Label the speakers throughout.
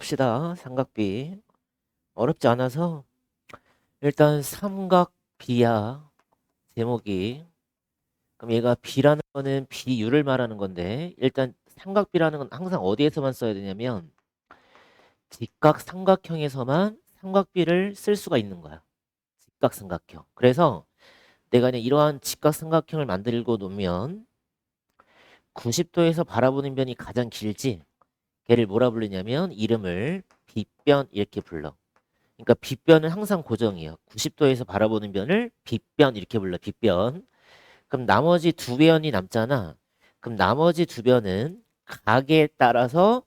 Speaker 1: 봅시다. 삼각비. 어렵지 않아서 일단 삼각비야. 제목이. 그럼 얘가 비라는 거는 비율을 말하는 건데 일단 삼각비라는 건 항상 어디에서만 써야 되냐면 직각삼각형에서만 삼각비를 쓸 수가 있는 거야. 직각삼각형. 그래서 내가 그냥 이러한 직각삼각형을 만들고 놓으면 90도에서 바라보는 변이 가장 길지. 걔를 뭐라 부르냐면 이름을 빗변 이렇게 불러. 그러니까 빗변은 항상 고정이에요. 90도에서 바라보는 변을 빗변 이렇게 불러. 빗변. 그럼 나머지 두 변이 남잖아. 그럼 나머지 두 변은 각에 따라서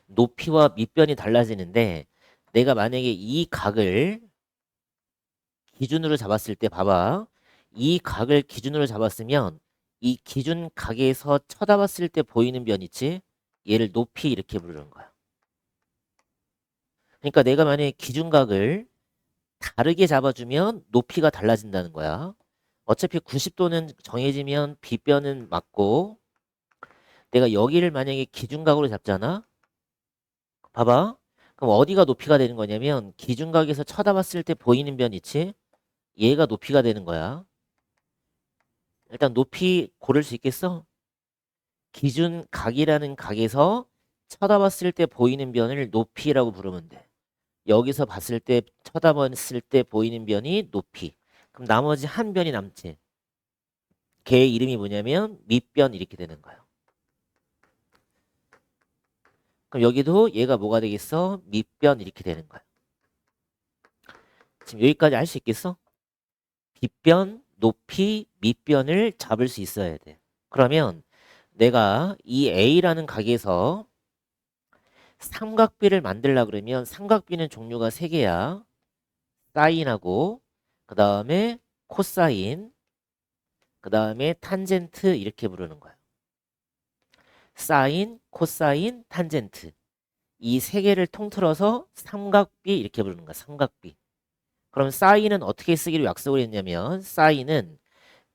Speaker 1: 높이와 밑변이 달라지는데 내가 만약에 이 각을 기준으로 잡았을 때 봐봐. 이 각을 기준으로 잡았으면 이 기준 각에서 쳐다봤을 때 보이는 변 있지? 얘를 높이 이렇게 부르는 거야. 그러니까 내가 만약에 기준각을 다르게 잡아주면 높이가 달라진다는 거야. 어차피 90도는 정해지면 빗변은 맞고 내가 여기를 만약에 기준각으로 잡잖아. 봐봐. 그럼 어디가 높이가 되는 거냐면 기준각에서 쳐다봤을 때 보이는 변 있지? 얘가 높이가 되는 거야. 일단 높이 고를 수 있겠어? 기준각이라는 각에서 쳐다봤을 때 보이는 변을 높이라고 부르면 돼. 여기서 봤을 때 쳐다봤을 때 보이는 변이 높이. 그럼 나머지 한 변이 남지. 걔의 이름이 뭐냐면 밑변 이렇게 되는 거예요. 그럼 여기도 얘가 뭐가 되겠어? 밑변 이렇게 되는 거야. 지금 여기까지 알 수 있겠어? 빗변, 높이, 밑변을 잡을 수 있어야 돼. 그러면 내가 이 A라는 각에서 삼각비를 만들려고 그러면 삼각비는 종류가 세 개야. 사인하고 그 다음에 코사인 그 다음에 탄젠트 이렇게 부르는 거야. 사인, 코사인, 탄젠트 이 세 개를 통틀어서 삼각비 이렇게 부르는 거야. 삼각비. 그럼 사인은 어떻게 쓰기로 약속을 했냐면 사인은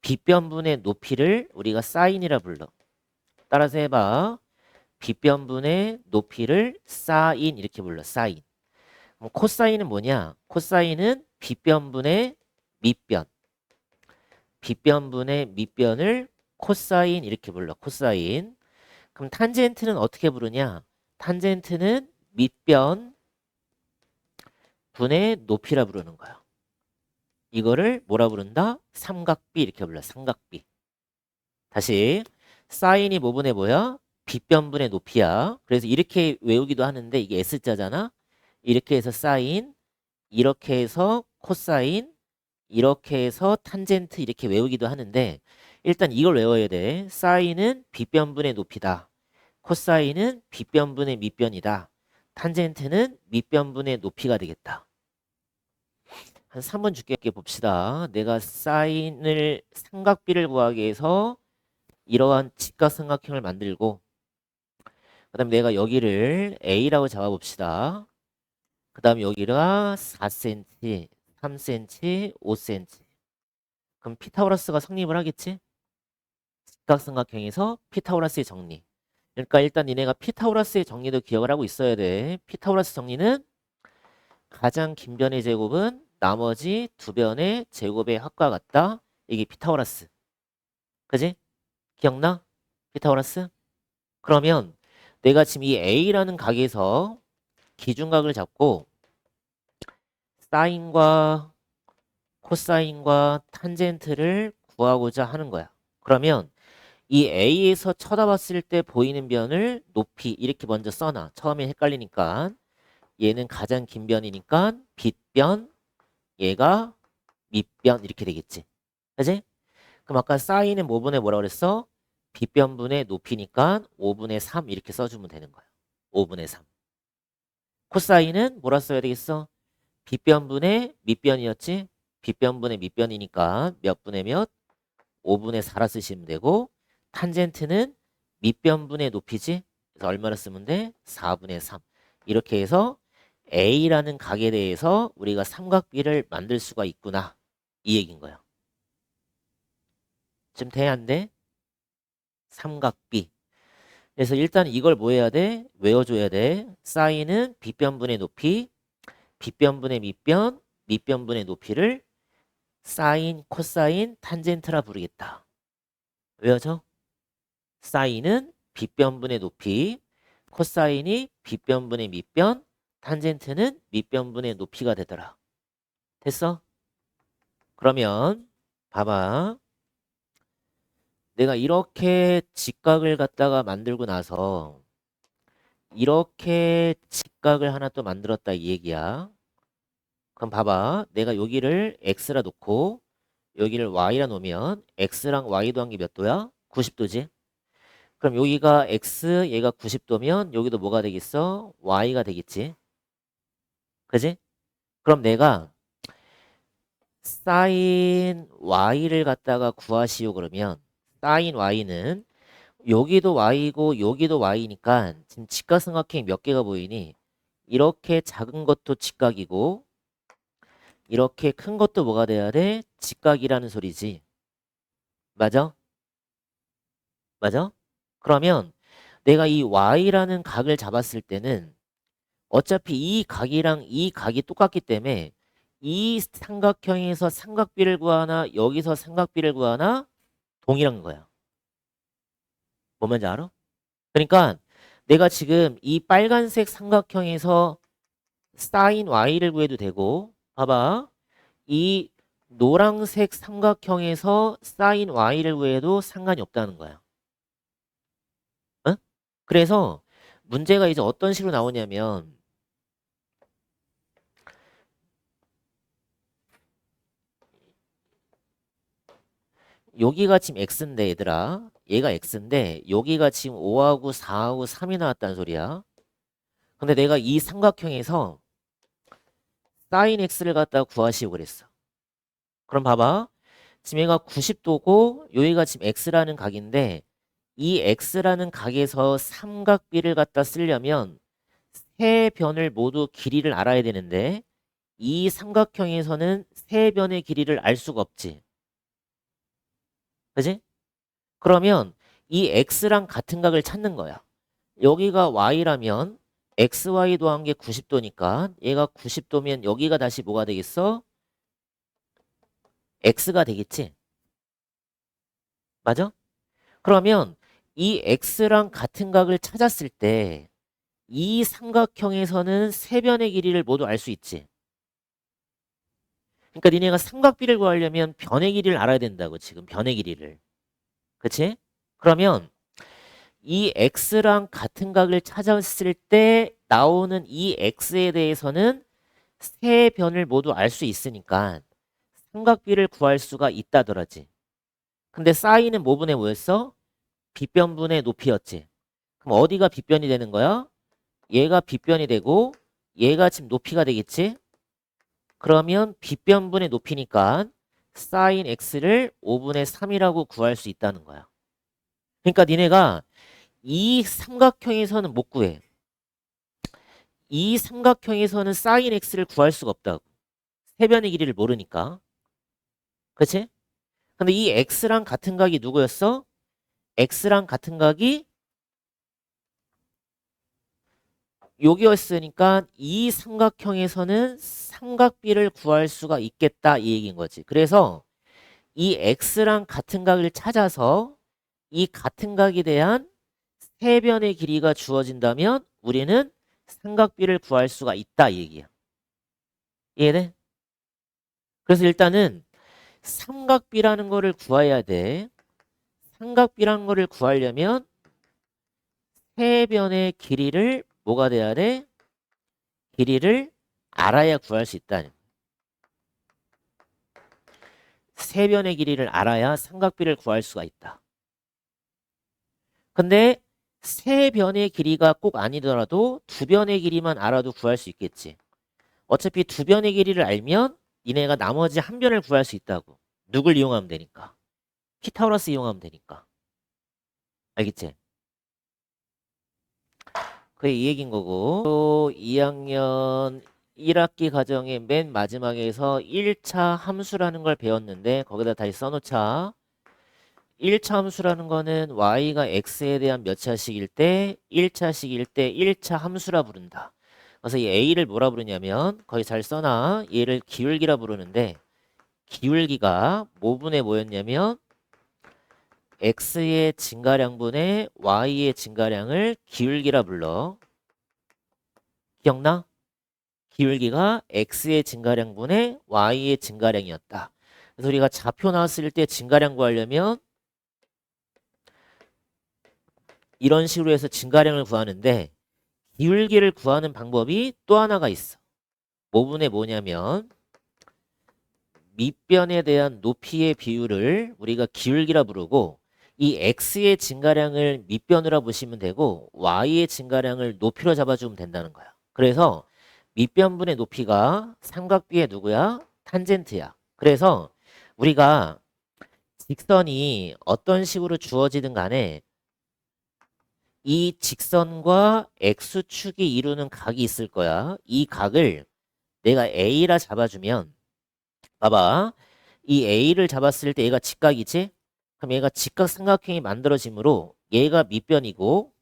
Speaker 1: 빗변분의 높이를 우리가 사인이라 불러. 따라서 해봐. 빗변분의 높이를 사인 이렇게 불러. 사인. 그럼 코사인은 뭐냐? 코사인은 빗변분의 밑변. 빗변분의 밑변을 코사인 이렇게 불러. 코사인. 그럼 탄젠트는 어떻게 부르냐? 탄젠트는 밑변 분의 높이라 부르는 거야. 이거를 뭐라 부른다? 삼각비 이렇게 불러. 삼각비. 다시 사인이 뭐분의 뭐야? 빗변분의 높이야. 그래서 이렇게 외우기도 하는데 이게 S자잖아. 이렇게 해서 사인, 이렇게 해서 코사인, 이렇게 해서 탄젠트 이렇게 외우기도 하는데 일단 이걸 외워야 돼. 사인은 빗변분의 높이다. 코사인은 빗변분의 밑변이다. 탄젠트는 밑변분의 높이가 되겠다. 한 3번 줄게 봅시다. 내가 사인을 삼각비를 구하기 위해서 이러한 직각삼각형을 만들고 그 다음에 내가 여기를 A라고 잡아봅시다. 그 다음에 여기가 4cm, 3cm, 5cm. 그럼 피타고라스가 성립을 하겠지? 직각삼각형에서 피타고라스의 정리. 그러니까 일단 니네가 피타고라스의 정리도 기억을 하고 있어야 돼. 피타고라스 정리는 가장 긴 변의 제곱은 나머지 두 변의 제곱의 합과 같다. 이게 피타고라스. 그지? 기억나? 피타고라스? 그러면 내가 지금 이 A라는 각에서 기준각을 잡고 사인과 코사인과 탄젠트를 구하고자 하는 거야. 그러면 이 A에서 쳐다봤을 때 보이는 변을 높이 이렇게 먼저 써놔. 처음에 헷갈리니까 얘는 가장 긴 변이니까 빗변, 얘가 밑변 이렇게 되겠지. 그지? 그럼 아까 사인은 뭐분의 뭐라 그랬어? 빗변분의 높이니까 5분의 3 이렇게 써주면 되는 거야. 5분의 3. 코사인은 뭐라 써야 되겠어? 빗변분의 밑변이었지? 빗변분의 밑변이니까 몇 분의 몇? 5분의 4라 쓰시면 되고 탄젠트는 밑변분의 높이지? 그래서 얼마나 쓰면 돼? 4분의 3. 이렇게 해서 A라는 각에 대해서 우리가 삼각비를 만들 수가 있구나. 이 얘기인 거야. 지금 돼? 안 돼? 삼각비. 그래서 일단 이걸 뭐 해야 돼? 외워줘야 돼. 사인은 빗변분의 높이, 빗변분의 밑변, 밑변분의 높이를 사인, 코사인, 탄젠트라 부르겠다. 외워져? 사인은 빗변분의 높이, 코사인이 빗변분의 밑변, 탄젠트는 밑변분의 높이가 되더라. 됐어? 그러면 봐봐. 내가 이렇게 직각을 갖다가 만들고 나서 이렇게 직각을 하나 또 만들었다 이 얘기야. 그럼 봐봐. 내가 여기를 x라 놓고 여기를 y라 놓으면 x랑 y 더한 게 몇 도야? 90도지. 그럼 여기가 x, 얘가 90도면 여기도 뭐가 되겠어? y가 되겠지. 그지? 그럼 내가 sin y를 갖다가 구하시오 그러면 sin y는 여기도 y고 여기도 y니까 지금 직각삼각형이 몇 개가 보이니? 이렇게 작은 것도 직각이고 이렇게 큰 것도 뭐가 돼야 돼? 직각이라는 소리지. 맞아? 맞아? 그러면 내가 이 y라는 각을 잡았을 때는 어차피 이 각이랑 이 각이 똑같기 때문에 이 삼각형에서 삼각비를 구하나 여기서 삼각비를 구하나 동일한 거야. 뭔 말인지 알아? 그러니까 내가 지금 이 빨간색 삼각형에서 sin y를 구해도 되고 봐봐. 이 노란색 삼각형에서 sin y를 구해도 상관이 없다는 거야. 어? 그래서 문제가 이제 어떤 식으로 나오냐면 여기가 지금 x인데 얘들아. 얘가 x인데 여기가 지금 5하고 4하고 3이 나왔다는 소리야. 근데 내가 이 삼각형에서 sin x를 갖다가 구하시오 그랬어. 그럼 봐봐. 지금 얘가 90도고 여기가 지금 x라는 각인데 이 x라는 각에서 삼각비를 갖다 쓰려면 세 변을 모두 길이를 알아야 되는데 이 삼각형에서는 세 변의 길이를 알 수가 없지. 그지? 그러면 이 x랑 같은 각을 찾는 거야. 여기가 y라면 xy 더한 게 90도니까 얘가 90도면 여기가 다시 뭐가 되겠어? x가 되겠지. 맞아? 그러면 이 x랑 같은 각을 찾았을 때 이 삼각형에서는 세 변의 길이를 모두 알 수 있지. 그러니까 니네가 삼각비를 구하려면 변의 길이를 알아야 된다고 지금 변의 길이를. 그치? 그러면 이 x랑 같은 각을 찾았을 때 나오는 이 x에 대해서는 세 변을 모두 알 수 있으니까 삼각비를 구할 수가 있다더라지. 근데 사인은 뭐분의 뭐였어? 빗변분의 높이였지. 그럼 어디가 빗변이 되는 거야? 얘가 빗변이 되고 얘가 지금 높이가 되겠지? 그러면 빗변분의 높이니까 sin x를 5분의 3이라고 구할 수 있다는 거야. 그러니까 니네가 이 삼각형에서는 못 구해. 이 삼각형에서는 sin x를 구할 수가 없다고. 세변의 길이를 모르니까. 그치? 근데 이 x랑 같은 각이 누구였어? x랑 같은 각이 여기였으니까 이 삼각형에서는 삼각비를 구할 수가 있겠다 이 얘기인 거지. 그래서 이 x랑 같은 각을 찾아서 이 같은 각에 대한 세 변의 길이가 주어진다면 우리는 삼각비를 구할 수가 있다 이 얘기야. 이해돼? 그래서 일단은 삼각비라는 거를 구해야 돼. 삼각비라는 거를 구하려면 세 변의 길이를 뭐가 돼야 돼? 길이를 알아야 구할 수 있다. 세 변의 길이를 알아야 삼각비를 구할 수가 있다. 근데 세 변의 길이가 꼭 아니더라도 두 변의 길이만 알아도 구할 수 있겠지. 어차피 두 변의 길이를 알면 니네가 나머지 한 변을 구할 수 있다고. 누굴 이용하면 되니까. 피타고라스 이용하면 되니까. 알겠지? 그게 이 얘기인 거고. 또 2학년 1학기 과정의 맨 마지막에서 1차 함수라는 걸 배웠는데 거기다 다시 써놓자. 1차 함수라는 거는 y가 x에 대한 몇 차식일 때 1차식일 때 1차 함수라 부른다. 그래서 이 a를 뭐라 부르냐면 거의 잘 써놔. 얘를 기울기라 부르는데 기울기가 뭐분의 뭐였냐면 x의 증가량분의 y의 증가량을 기울기라 불러. 기억나? 기울기가 x의 증가량분의 y의 증가량이었다. 그래서 우리가 좌표 나왔을 때 증가량 구하려면 이런 식으로 해서 증가량을 구하는데 기울기를 구하는 방법이 또 하나가 있어. 뭐분의 뭐냐면 밑변에 대한 높이의 비율을 우리가 기울기라 부르고 이 x의 증가량을 밑변으로 보시면 되고 y의 증가량을 높이로 잡아주면 된다는 거야. 그래서 밑변분의 높이가 삼각비의 누구야? 탄젠트야. 그래서 우리가 직선이 어떤 식으로 주어지든 간에 이 직선과 x축이 이루는 각이 있을 거야. 이 각을 내가 a라 잡아주면 봐봐. 이 a를 잡았을 때 얘가 직각이지? 그럼 얘가 직각삼각형이 만들어지므로 얘가 밑변이고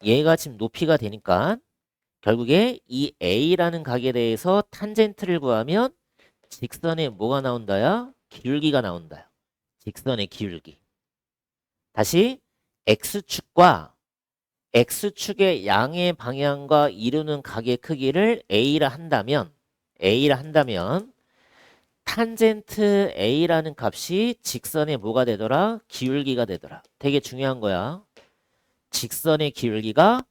Speaker 1: 얘가 지금 높이가 되니까 결국에 이 a라는 각에 대해서 탄젠트를 구하면 직선에 뭐가 나온다야? 기울기가 나온다요. 직선의 기울기. 다시 x축과 x축의 양의 방향과 이루는 각의 크기를 a라 한다면 탄젠트 a라는 값이 직선의 뭐가 되더라? 기울기가 되더라. 되게 중요한 거야. 직선의 기울기가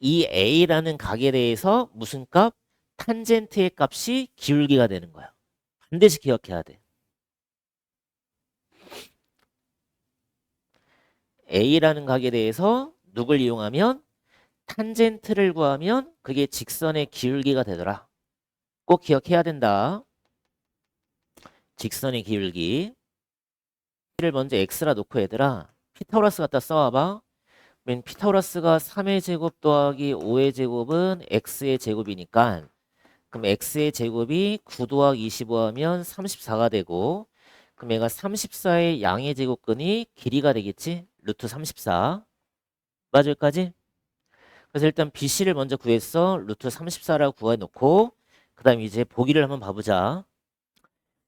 Speaker 1: 이 a라는 각에 대해서 무슨 값? 탄젠트의 값이 기울기가 되는 거야. 반드시 기억해야 돼. a라는 각에 대해서 누굴 이용하면 탄젠트를 구하면 그게 직선의 기울기가 되더라. 꼭 기억해야 된다. 직선의 기울기. 를 먼저 x라 놓고 얘들아 피타고라스 갖다 써와봐. 그러면 피타고라스가 3의 제곱 더하기 5의 제곱은 x의 제곱이니까 그럼 x의 제곱이 9 더하기 25 하면 34가 되고 그럼 얘가 34의 양의 제곱근이 길이가 되겠지? 루트 34 맞아 여기까지? 그래서 일단 BC를 먼저 구했어. 루트 34라고 구해놓고 그 다음 이제 보기를 한번 봐보자.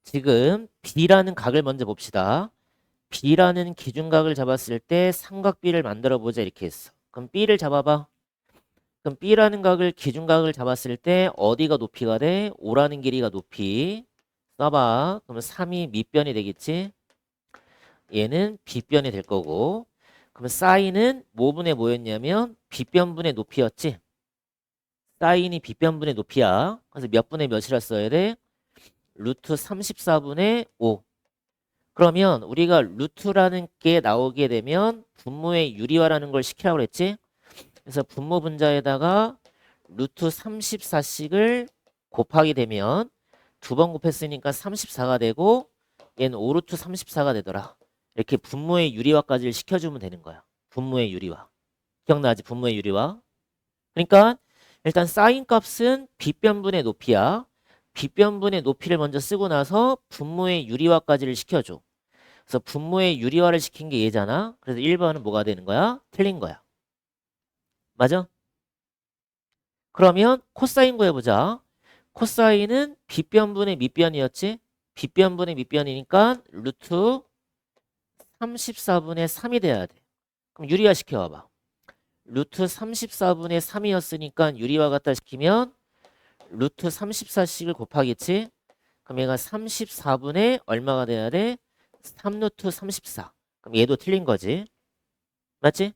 Speaker 1: 지금 B라는 각을 먼저 봅시다. B라는 기준각을 잡았을 때 삼각비를 만들어 보자 이렇게 했어. 그럼 B를 잡아봐. 그럼 B라는 각을 기준각을 잡았을 때 어디가 높이가 돼? 5라는 길이가 높이. 써봐. 그러면 3이 밑변이 되겠지? 얘는 B변이 될 거고. 그럼 사인은 뭐분의 뭐였냐면 B변분의 높이였지? 사인이 B변분의 높이야. 그래서 몇 분의 몇이라 써야 돼? 루트 34분의 5. 그러면 우리가 루트라는 게 나오게 되면 분모의 유리화라는 걸 시키라고 그랬지? 그래서 분모 분자에다가 루트 34씩을 곱하게 되면 두 번 곱했으니까 34가 되고 얘는 5루트 34가 되더라. 이렇게 분모의 유리화까지를 시켜주면 되는 거야. 분모의 유리화. 기억나지? 분모의 유리화. 그러니까 일단 사인 값은 B변분의 높이야. B변분의 높이를 먼저 쓰고 나서 분모의 유리화까지를 시켜줘. 그래서 분모의 유리화를 시킨 게 얘잖아. 그래서 1번은 뭐가 되는 거야? 틀린 거야. 맞아? 그러면 코사인 구해보자. 코사인은 B변분의 밑변이었지? B변분의 밑변이니까 루트 34분의 3이 돼야 돼. 그럼 유리화 시켜와봐. 루트 34분의 3이었으니까 유리화 갖다 시키면 루트 34씩을 곱하겠지? 그럼 얘가 34분의 얼마가 돼야 돼? 3루트 34. 그럼 얘도 틀린 거지. 맞지?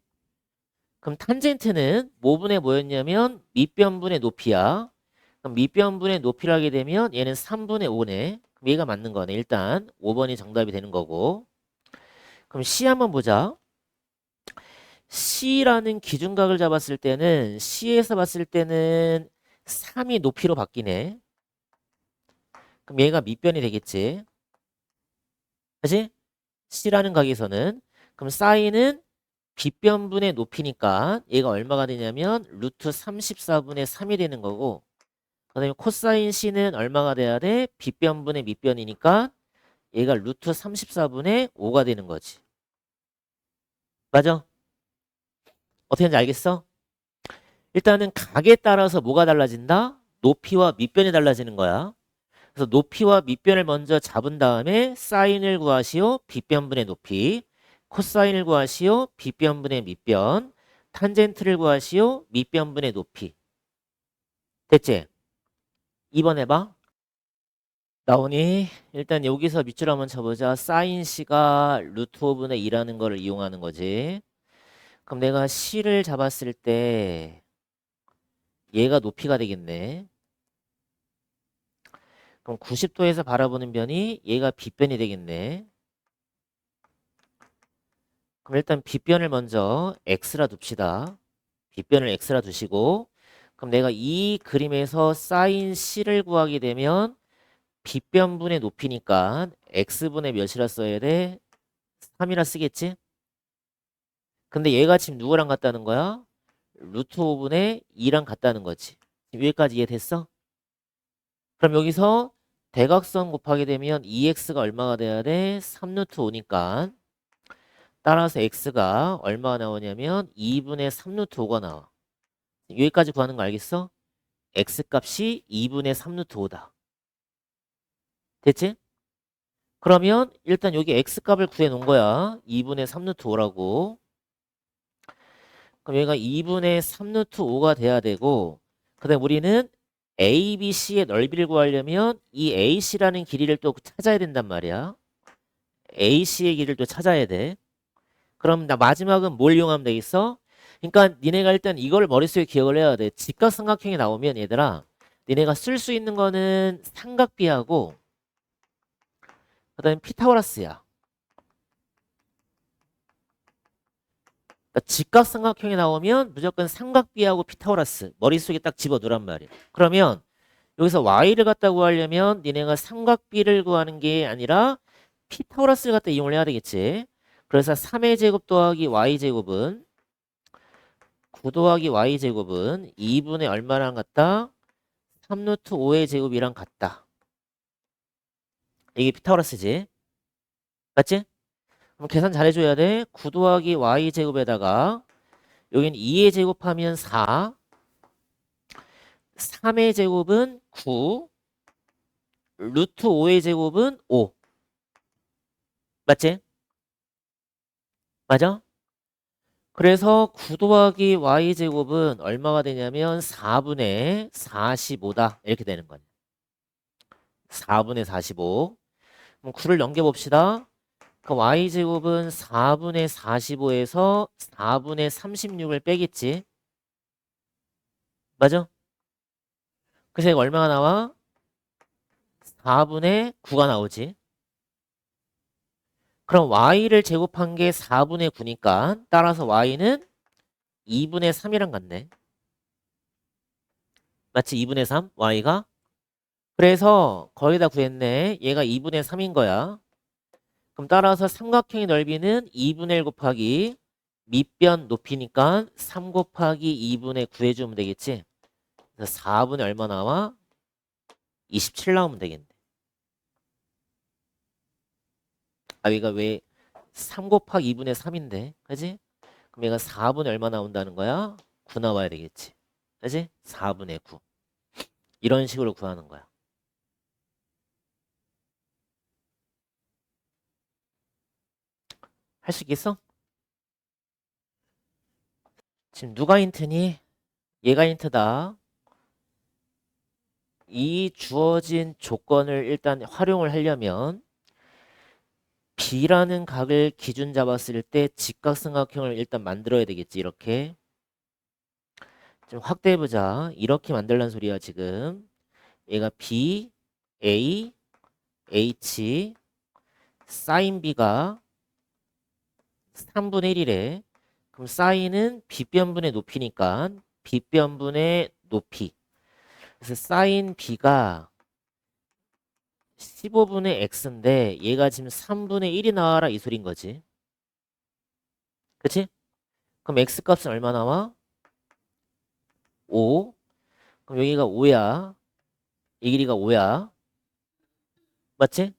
Speaker 1: 그럼 탄젠트는 뭐분의 뭐였냐면 밑변분의 높이야. 그럼 밑변분의 높이를 하게 되면 얘는 3분의 5네. 그럼 얘가 맞는 거네. 일단 5번이 정답이 되는 거고. 그럼 C 한번 보자. C라는 기준각을 잡았을 때는 C에서 봤을 때는 3이 높이로 바뀌네. 그럼 얘가 밑변이 되겠지. 그치? C라는 각에서는 그럼 사인은 B변분의 높이니까 얘가 얼마가 되냐면 루트 34분의 3이 되는 거고 그 다음에 코사인 C는 얼마가 돼야 돼? B변분의 밑변이니까 얘가 루트 34분의 5가 되는 거지. 맞아? 어떻게 하는지 알겠어? 일단은 각에 따라서 뭐가 달라진다? 높이와 밑변이 달라지는 거야. 그래서 높이와 밑변을 먼저 잡은 다음에 사인을 구하시오. 빗변분의 높이. 코사인을 구하시오. 빗변분의 밑변. 탄젠트를 구하시오. 밑변분의 높이. 됐지? 2번 해봐. 나오니? 일단 여기서 밑줄 한번 쳐보자. 사인 C가 루트 5분의 2라는 거를 이용하는 거지. 그럼 내가 C를 잡았을 때 얘가 높이가 되겠네. 그럼 90도에서 바라보는 변이 얘가 빗변이 되겠네. 그럼 일단 빗변을 먼저 x라 둡시다. 빗변을 x라 두시고 그럼 내가 이 그림에서 사인 C를 구하게 되면 빗변분의 높이니까 x분의 몇이라 써야 돼? 3이라 쓰겠지? 근데 얘가 지금 누구랑 같다는 거야? 루트 5분의 2랑 같다는 거지. 지금 여기까지 이해됐어? 그럼 여기서 대각선 곱하게 되면 2x가 얼마가 돼야 돼? 3루트 5니까 따라서 x가 얼마가 나오냐면 2분의 3루트 5가 나와. 여기까지 구하는 거 알겠어? x 값이 2분의 3루트 5다. 됐지? 그러면 일단 여기 x 값을 구해 놓은 거야. 2분의 3루트 5라고. 그럼 얘가 2분의 3루트 5가 돼야 되고 그다음 우리는 A, B, C의 넓이를 구하려면 이 AC라는 길이를 또 찾아야 된단 말이야. AC의 길이를 또 찾아야 돼. 그럼 나 마지막은 뭘 이용하면 되겠어? 그러니까 니네가 일단 이걸 머릿속에 기억을 해야 돼. 직각삼각형이 나오면 얘들아 니네가 쓸 수 있는 거는 삼각비하고 그다음에 피타고라스야. 그러니까 직각삼각형이 나오면 무조건 삼각비하고 피타고라스 머릿속에 딱 집어넣으란 말이야. 그러면 여기서 y를 갖다 구하려면 니네가 삼각비를 구하는 게 아니라 피타고라스를 갖다 이용을 해야 되겠지. 그래서 3의 제곱 더하기 y제곱은 9 더하기 y제곱은 2분의 얼마랑 같다? 3루트 5의 제곱이랑 같다. 이게 피타고라스지. 맞지? 그럼 계산 잘해줘야 돼. 9 더하기 y제곱에다가 여기는 2의 제곱하면 4 3의 제곱은 9 루트 5의 제곱은 5 맞지? 맞아? 그래서 9 더하기 y제곱은 얼마가 되냐면 4분의 45다 이렇게 되는 거네. 4분의 45 그럼 9를 넘겨봅시다. 그 y제곱은 4분의 45에서 4분의 36을 빼겠지. 맞아? 그래서 이거 얼마가 나와? 4분의 9가 나오지. 그럼 y를 제곱한 게 4분의 9니까 따라서 y는 2분의 3이랑 같네. 맞지? 2분의 3? y가? 그래서 거의 다 구했네. 얘가 2분의 3인 거야. 그럼 따라서 삼각형의 넓이는 2분의 1 곱하기 밑변 높이니까 3 곱하기 2분의 9 해주면 되겠지. 그래서 4분의 얼마 나와? 27 나오면 되겠네. 아, 얘가 왜 3 곱하기 2분의 3인데? 그지? 그럼 얘가 4분의 얼마 나온다는 거야? 9 나와야 되겠지. 그지? 4분의 9. 이런 식으로 구하는 거야. 할 수 있겠어? 지금 누가 힌트니? 얘가 힌트다. 이 주어진 조건을 일단 활용을 하려면 B라는 각을 기준 잡았을 때 직각삼각형을 일단 만들어야 되겠지. 이렇게 좀 확대해보자. 이렇게 만들란 소리야 지금. 얘가 B, A, H 사인 B가 3분의 1이래. 그럼 사인은 B변분의 높이니까 B변분의 높이. 그래서 사인 B가 15분의 X인데 얘가 지금 3분의 1이 나와라 이 소린 거지. 그치? 그럼 X 값은 얼마 나와? 5. 그럼 여기가 5야. 이 길이가 5야. 맞지?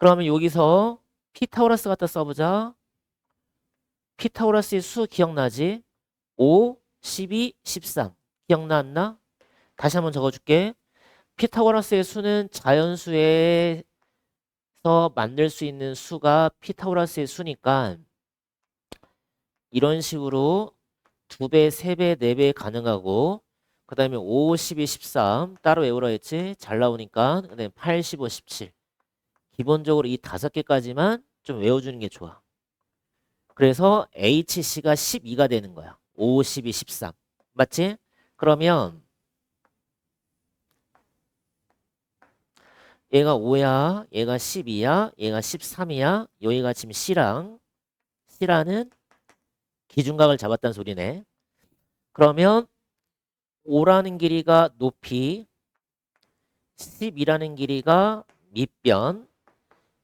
Speaker 1: 그러면 여기서 피타고라스 갖다 써보자. 피타고라스의 수 기억나지? 5, 12, 13. 기억나 안 나? 다시 한번 적어줄게. 피타고라스의 수는 자연수에서 만들 수 있는 수가 피타고라스의 수니까 이런 식으로 2배, 3배, 4배 가능하고 그 다음에 5, 12, 13 따로 외우라 했지? 잘 나오니까 그 다음에 8, 15, 17 기본적으로 이 5개까지만 좀 외워주는 게 좋아. 그래서 HC가 12가 되는 거야. 5, 12, 13 맞지? 그러면 얘가 5야, 얘가 12야, 얘가 13이야. 여기가 지금 C라는 기준각을 잡았다는 소리네. 그러면 5라는 길이가 높이, 12라는 길이가 밑변,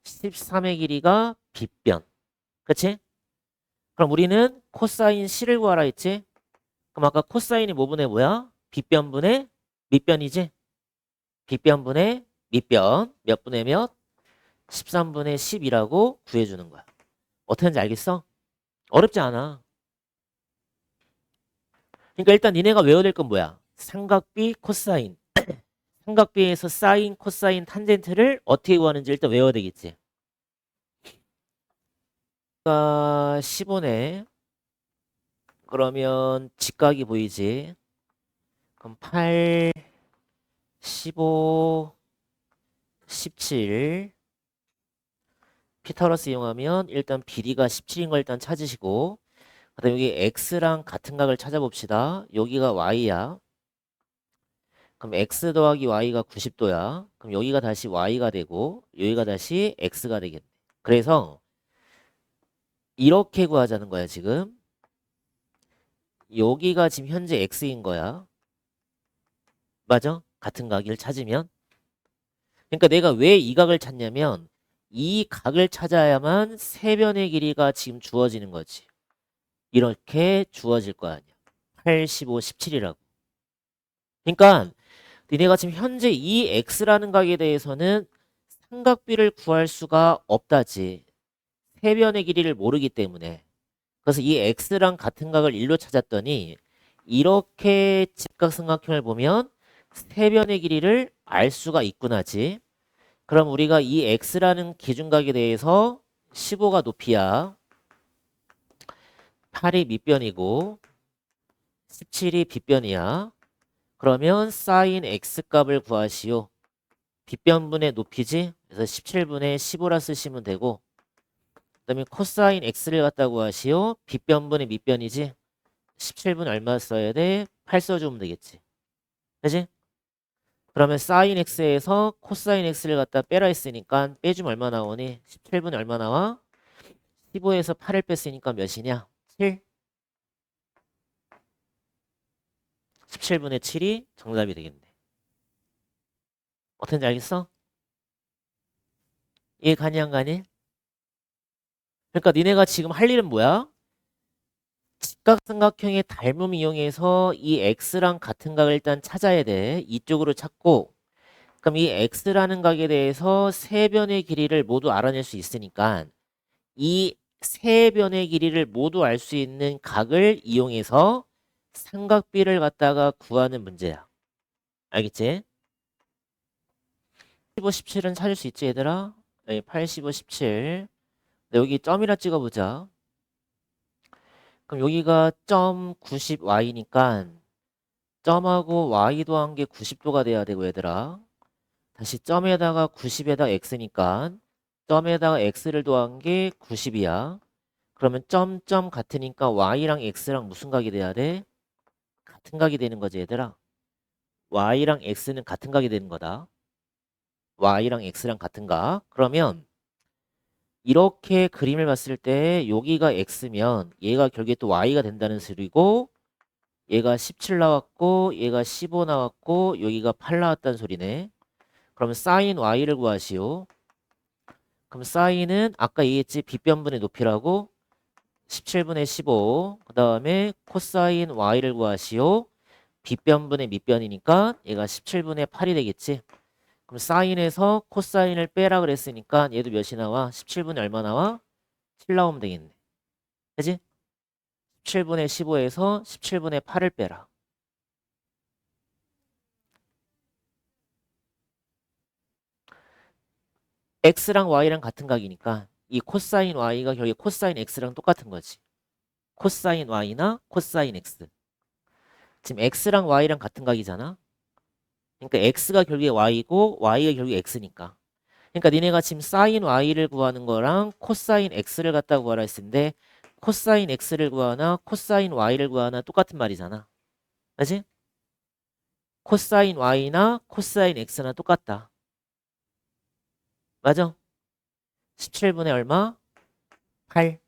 Speaker 1: 13의 길이가 빗변. 그치? 그럼 우리는 코사인 C를 구하라 했지? 그럼 아까 코사인이 뭐분의 뭐야? 빗변분의 밑변이지? 빗변분의 밑변 몇 분의 몇? 13분의 10이라고 구해주는 거야. 어떻게 하는지 알겠어? 어렵지 않아. 그러니까 일단 니네가 외워야 될 건 뭐야? 삼각비, 코사인. 삼각비에서 사인, 코사인, 탄젠트를 어떻게 구하는지 일단 외워야 되겠지. 가 15네. 그러면 직각이 보이지? 그럼 8, 15, 17. 피타고라스 이용하면 일단 비리가 17인 걸 일단 찾으시고 그다음 여기 x랑 같은 각을 찾아봅시다. 여기가 y야. 그럼 x 더하기 y가 90도야. 그럼 여기가 다시 y가 되고 여기가 다시 x가 되겠네. 그래서 이렇게 구하자는 거야 지금. 여기가 지금 현재 x인 거야. 맞아? 같은 각을 찾으면. 그러니까 내가 왜 이 각을 찾냐면 이 각을 찾아야만 세 변의 길이가 지금 주어지는 거지. 이렇게 주어질 거 아니야. 8, 15, 17이라고. 그러니까 니네가 지금 현재 이 x라는 각에 대해서는 삼각비를 구할 수가 없다지. 세 변의 길이를 모르기 때문에. 그래서 이 x랑 같은 각을 1로 찾았더니 이렇게 직각삼각형을 보면 세 변의 길이를 알 수가 있구나지. 그럼 우리가 이 x라는 기준각에 대해서 15가 높이야. 8이 밑변이고 17이 빗변이야. 그러면 사인 x 값을 구하시오. 빗변분의 높이지? 그래서 17분의 15라 쓰시면 되고 그 다음에 코사인 x를 갖다 구하시오. 빗변분의 밑변이지? 17분 얼마 써야 돼? 8 써주면 되겠지. 그지? 그러면 사인 x에서 코사인 x를 갖다 빼라 했으니까 빼주면 얼마 나오니? 17분에 얼마 나와? 15에서 8을 뺐으니까 몇이냐? 7. 17분의 7이 정답이 되겠네. 어떤지 알겠어? 이해 가니 안 가니? 그러니까 니네가 지금 할 일은 뭐야? 직각삼각형의 닮음 이용해서 이 x랑 같은 각을 일단 찾아야 돼. 이쪽으로 찾고 그럼 이 x라는 각에 대해서 세 변의 길이를 모두 알아낼 수 있으니까 이 세 변의 길이를 모두 알 수 있는 각을 이용해서 삼각비를 갖다가 구하는 문제야. 알겠지? 15, 17은 찾을 수 있지 얘들아? 8, 15, 17 여기 점이라 찍어보자. 그럼 여기가 점 90y니까 점하고 y 더한 게 90도가 돼야 되고 얘들아. 다시 점에다가 90에다 x니까 점에다가 x를 더한 게 90이야. 그러면 점 같으니까 y랑 x랑 무슨 각이 돼야 돼? 같은 각이 되는 거지 얘들아. y랑 x는 같은 각이 되는 거다. y랑 x랑 같은 각. 그러면 이렇게 그림을 봤을 때 여기가 x면 얘가 결국에 또 y가 된다는 소리고 얘가 17 나왔고 얘가 15 나왔고 여기가 8 나왔다는 소리네. 그러면 사인 y를 구하시오. 그럼 사인은 아까 얘기했지 빗변분의 높이라고 17분의 15. 그 다음에 코사인 y를 구하시오. 빗변분의 밑변이니까 얘가 17분의 8이 되겠지. 그럼 사인에서 코사인을 빼라 그랬으니까 얘도 몇이 나와? 17분의 얼마 나와? 7 나오면 되겠네. 그지? 17분의 15에서 17분의 8을 빼라. x랑 y랑 같은 각이니까 이 코사인 y가 결국에 코사인 x랑 똑같은 거지. 코사인 y나 코사인 x. 지금 x랑 y랑 같은 각이잖아. 그러니까 x가 결국에 y고 y가 결국에 x니까. 그러니까 니네가 지금 사인 y를 구하는 거랑 코사인 x를 갖다 구하라 했는데 코사인 x를 구하나 코사인 y를 구하나 똑같은 말이잖아. 그지? 코사인 y나 코사인 x나 똑같다. 맞아? 17분의 얼마? 8.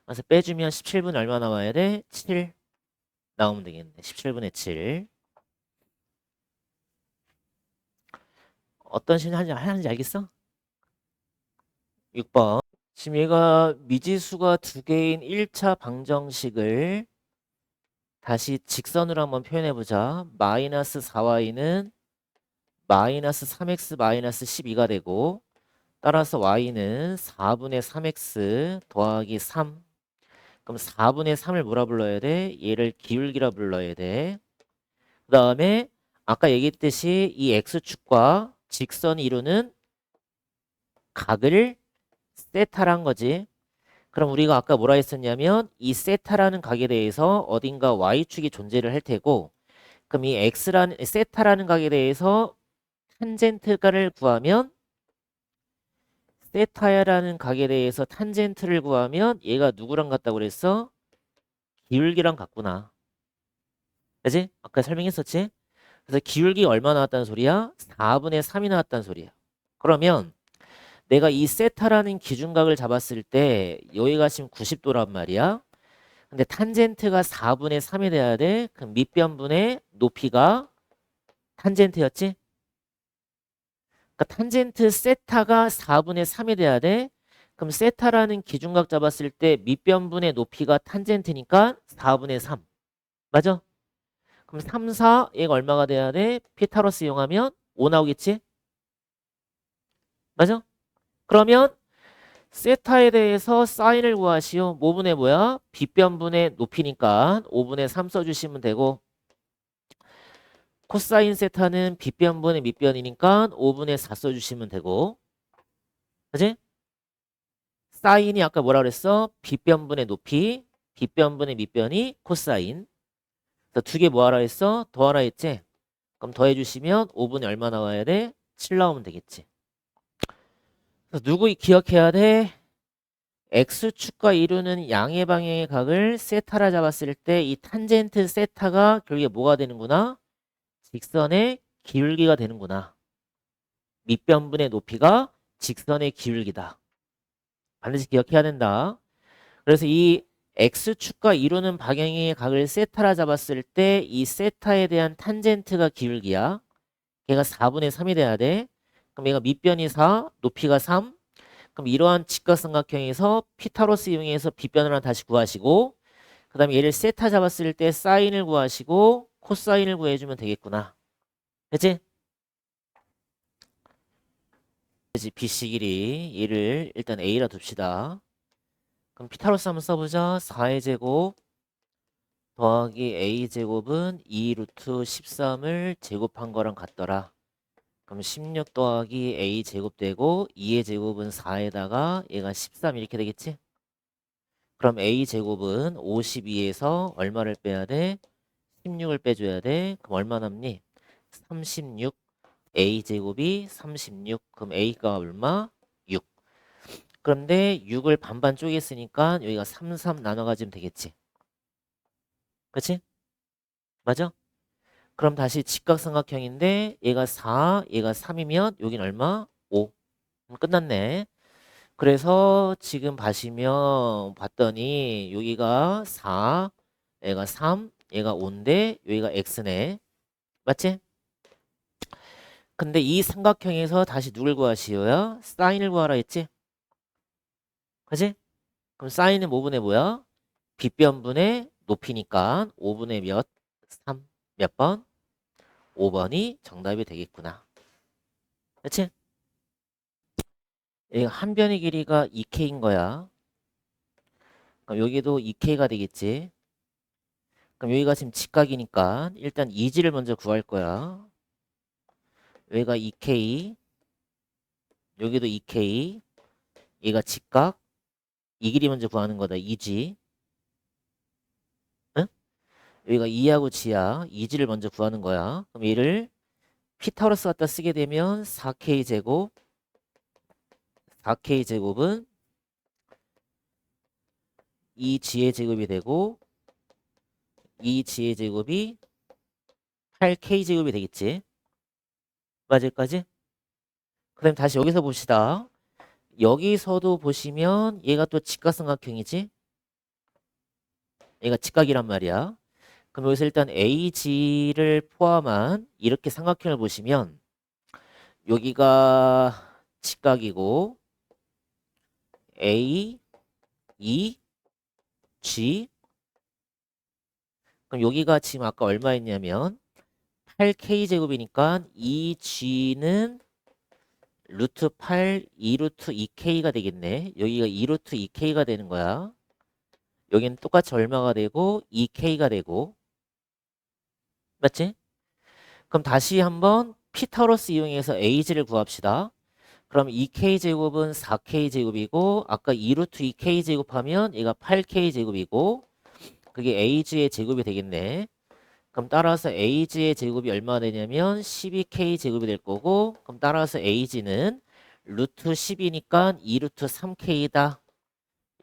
Speaker 1: 그래서 빼주면 17분의 얼마 나와야 돼? 7 나오면 되겠네. 17분의 7. 어떤 식으로 하는지 알겠어? 6번. 지금 얘가 미지수가 두 개인 1차 방정식을 다시 직선으로 한번 표현해보자. 마이너스 4y는 마이너스 3x 마이너스 12가 되고 따라서 y는 4분의 3x 더하기 3. 그럼 4분의 3을 뭐라 불러야 돼? 얘를 기울기라 불러야 돼. 그 다음에 아까 얘기했듯이 이 x축과 직선이 이루는 각을 세타란 거지. 그럼 우리가 아까 뭐라 했었냐면 이 세타라는 각에 대해서 어딘가 y축이 존재를 할 테고 그럼 이 x라는 세타라는 각에 대해서 탄젠트가를 구하면 세타야라는 각에 대해서 탄젠트를 구하면 얘가 누구랑 같다고 그랬어? 기울기랑 같구나. 그지? 아까 설명했었지? 그래서 기울기 얼마 나왔다는 소리야? 4분의 3이 나왔다는 소리야. 그러면 내가 이 세타라는 기준각을 잡았을 때 여기가 지금 90도란 말이야. 근데 탄젠트가 4분의 3이 돼야 돼. 그럼 밑변분의 높이가 탄젠트였지? 그러니까 탄젠트 세타가 4분의 3이 돼야 돼. 그럼 세타라는 기준각 잡았을 때 밑변분의 높이가 탄젠트니까 4분의 3. 맞아? 그럼 3, 4 얘가 얼마가 돼야 돼? 피타고라스 이용하면 5 나오겠지? 맞아? 그러면 세타에 대해서 사인을 구하시오. 뭐분의 뭐야? 빗변분의 높이니까 5분의 3 써주시면 되고 코사인 세타는 빗변분의 밑변이니까 5분의 4 써주시면 되고 그치? 사인이 아까 뭐라 그랬어? 빗변분의 높이 빗변분의 밑변이 코사인 두 개 뭐하라 했어? 더하라 했지? 그럼 더해주시면 5분의 얼마 나와야 돼? 7 나오면 되겠지. 그래서 누구 기억해야 돼? x축과 이루는 양의 방향의 각을 세타라 잡았을 때 이 탄젠트 세타가 결국에 뭐가 되는구나? 직선의 기울기가 되는구나. 밑변분의 높이가 직선의 기울기다. 반드시 기억해야 된다. 그래서 이 x축과 이루는 방향의 각을 세타라 잡았을 때 이 세타에 대한 탄젠트가 기울기야. 얘가 4분의 3이 돼야 돼. 그럼 얘가 밑변이 4, 높이가 3. 그럼 이러한 직각삼각형에서 피타고라스 이용해서 빗변을 하나 다시 구하시고 그 다음에 얘를 세타 잡았을 때 사인을 구하시고 코사인을 구해주면 되겠구나. 그치? 그치? BC 길이 얘를 일단 A라 둡시다. 그럼 피타고라스 한번 써보자. 4의 제곱 더하기 A제곱은 2 루트 13을 제곱한 거랑 같더라. 그럼 16 더하기 A 제곱 되고 2의 제곱은 4에다가 얘가 13 이렇게 되겠지? 그럼 A 제곱은 52에서 얼마를 빼야 돼? 16을 빼줘야 돼. 그럼 얼마 남니? 36. A 제곱이 36. 그럼 A가 얼마? 6. 그런데 6을 반반 쪼갰으니까 여기가 3, 3 나눠 가지면 되겠지. 그치? 맞아? 그럼 다시 직각삼각형인데 얘가 4, 얘가 3이면 여긴 얼마? 5. 끝났네. 그래서 지금 봤더니 여기가 4, 얘가 3, 얘가 5인데 여기가 x네. 맞지? 근데 이 삼각형에서 다시 누굴 구하시오야? 사인을 구하라 했지? 그지? 그럼 사인은 5분의 뭐야? 빗변분의 높이니까 5분의 몇? 3. 몇 번? 5번이 정답이 되겠구나. 그치? 이 한 변의 길이가 2k인 거야. 그럼 여기도 2k가 되겠지. 그럼 여기가 지금 직각이니까 일단 이지를 먼저 구할 거야. 여기가 2k, 여기도 2k, 얘가 직각, 이 길이 먼저 구하는 거다. 이지. 응? 여기가 2하고 g야. 이지를 먼저 구하는 거야. 그럼 얘를 피타고라스 갖다 쓰게 되면 4k 제곱, 4k 제곱은 2g의 제곱이 되고 2g의 제곱이 8k 제곱이 되겠지. 맞을까지? 그 다음에 다시 여기서 봅시다. 여기서도 보시면 얘가 또 직각삼각형이지. 얘가 직각이란 말이야. 그럼 여기서 일단 AG를 포함한 이렇게 삼각형을 보시면 여기가 직각이고 A, E, G. 그럼 여기가 지금 아까 얼마였냐면 8K 제곱이니까 이 G는 루트 8, 2 루트 2K가 되겠네. 여기가 2 루트 2K가 되는 거야. 여기는 똑같이 얼마가 되고 2K가 되고. 맞지? 그럼 다시 한번 피타고라스 이용해서 AG를 구합시다. 그럼 2K제곱은 4K제곱이고 아까 2루트 2K제곱하면 얘가 8K제곱이고 그게 AG의 제곱이 되겠네. 그럼 따라서 AG의 제곱이 얼마나 되냐면 12K제곱이 될 거고 그럼 따라서 AG는 루트 10이니까 2루트 3K다.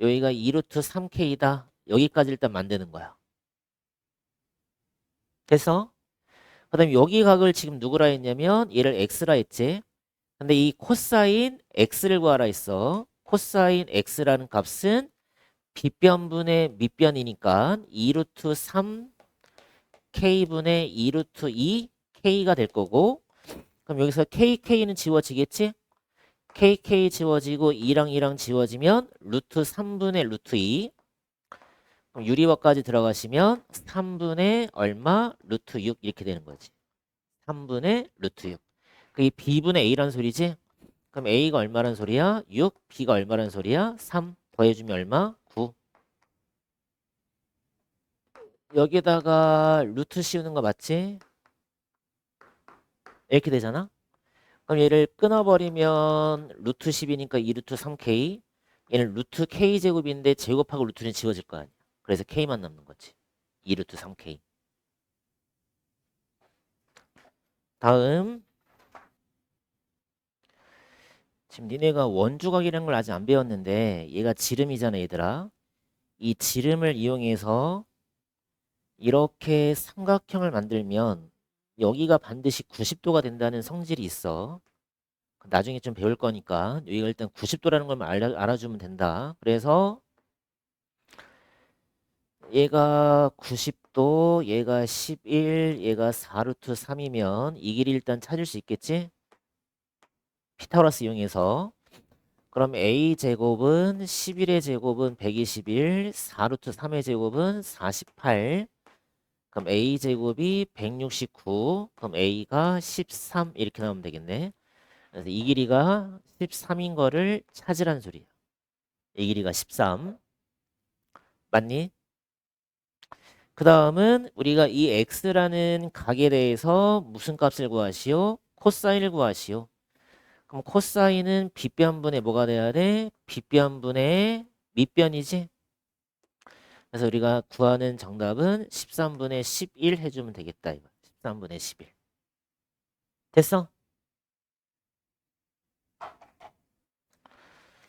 Speaker 1: 여기가 2루트 3K다. 여기까지 일단 만드는 거야. 됐어? 그 다음에 여기 각을 지금 누구라 했냐면 얘를 X라 했지. 근데 이 코사인 X를 구하라 했어. 코사인 X라는 값은 빗변분의 밑변이니까 2루트 3 K분의 2루트 2 K가 될 거고 그럼 여기서 KK는 지워지겠지? KK 지워지고 2랑 2랑 지워지면 루트 3분의 루트 2 그럼 유리화까지 들어가시면 3분의 얼마? 루트 6 이렇게 되는 거지. 3분의 루트 6 그게 B분의 A란 소리지? 그럼 A가 얼마란 소리야? 6, B가 얼마란 소리야? 3 더해주면 얼마? 9 여기다가 루트 씌우는 거 맞지? 이렇게 되잖아? 그럼 얘를 끊어버리면 루트 10이니까 2루트 3K 얘는 루트 K제곱인데 제곱하고 루트는 지워질 거 아니야. 그래서 K만 남는 거지. 2루트 3K 다음 지금 니네가 원주각이라는 걸 아직 안 배웠는데 얘가 지름이잖아 얘들아. 이 지름을 이용해서 이렇게 삼각형을 만들면 여기가 반드시 90도가 된다는 성질이 있어. 나중에 좀 배울 거니까 여기가 일단 90도라는 걸 알아주면 된다. 그래서 얘가 90도, 얘가 11, 얘가 4루트 3이면 이 길이 일단 찾을 수 있겠지? 피타고라스 이용해서. 그럼 A제곱은 11의 제곱은 121, 4루트 3의 제곱은 48. 그럼 A제곱이 169, 그럼 A가 13 이렇게 나오면 되겠네. 그래서 이 길이가 13인 거를 찾으란 소리야. 이 길이가 13. 맞니? 그 다음은 우리가 이 x라는 각에 대해서 무슨 값을 구하시오? 코사인을 구하시오. 그럼 코사인은 빗변분의 뭐가 돼야 돼? 빗변분의 밑변이지? 그래서 우리가 구하는 정답은 13분의 11 해주면 되겠다. 이거. 13분의 11. 됐어?